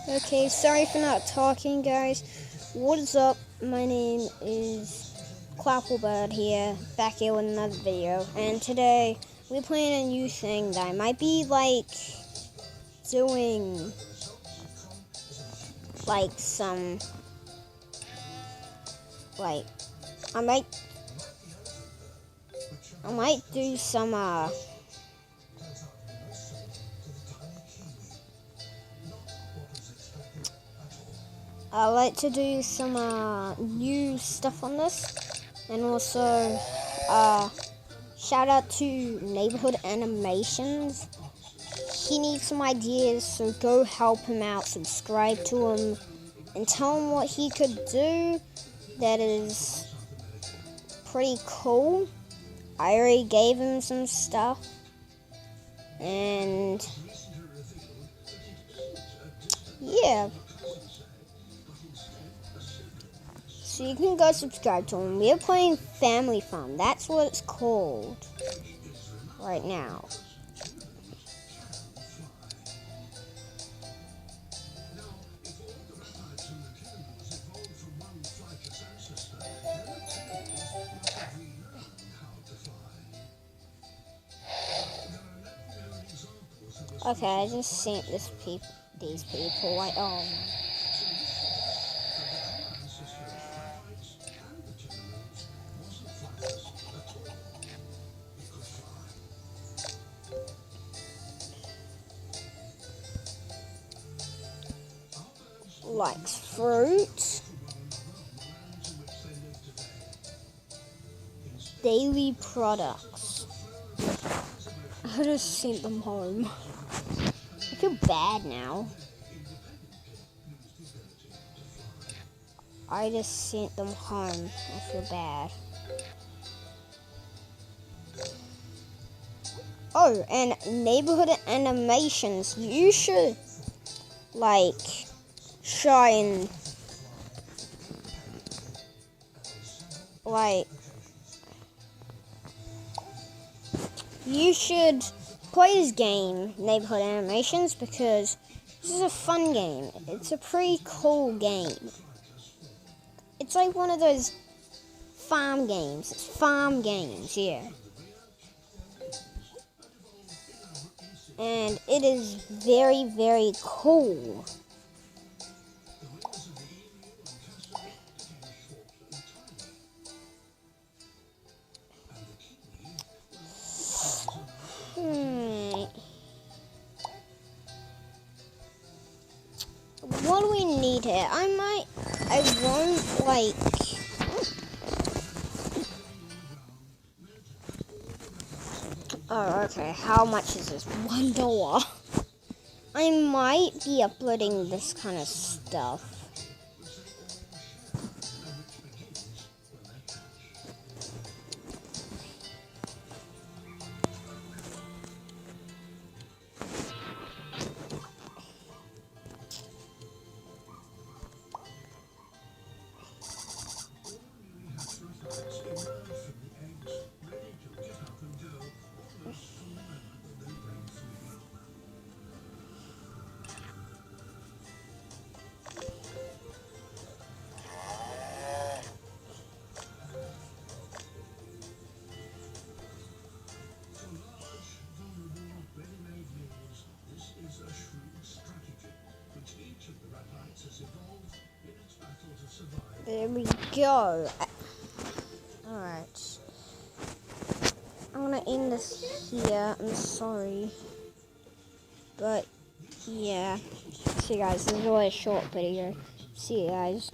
Okay, sorry for not talking, guys. What is up? My name is Clapplerbird here, back here with another video. And today, we're playing a new thing that I might be, doing, some, I might do some, I like to do some new stuff on this, and also shout out to Neighborhood Animations. He needs some ideas, so go help him out, subscribe to him, and tell him what he could do that is pretty cool. I already gave him some stuff, and yeah. So you can go subscribe to him. We're playing Family Fun. That's what it's called right now. Okay, I just sent these people like, oh. Likes fruit, daily products. I just sent them home. I feel bad now. I just sent them home. I feel bad. Oh, and Neighborhood Animations. You should try and you should play this game, Neighborhood Animations, because this is a fun game. It's a pretty cool game. It's like one of those farm games. It's farm games, yeah. And it is very, very cool. What do we need here? I won't Oh, okay. How much is this? $1. I might be uploading this kind of stuff. There we go. Alright. I'm gonna end this here. I'm sorry. But, yeah. See you guys. This is really a short video. See you guys.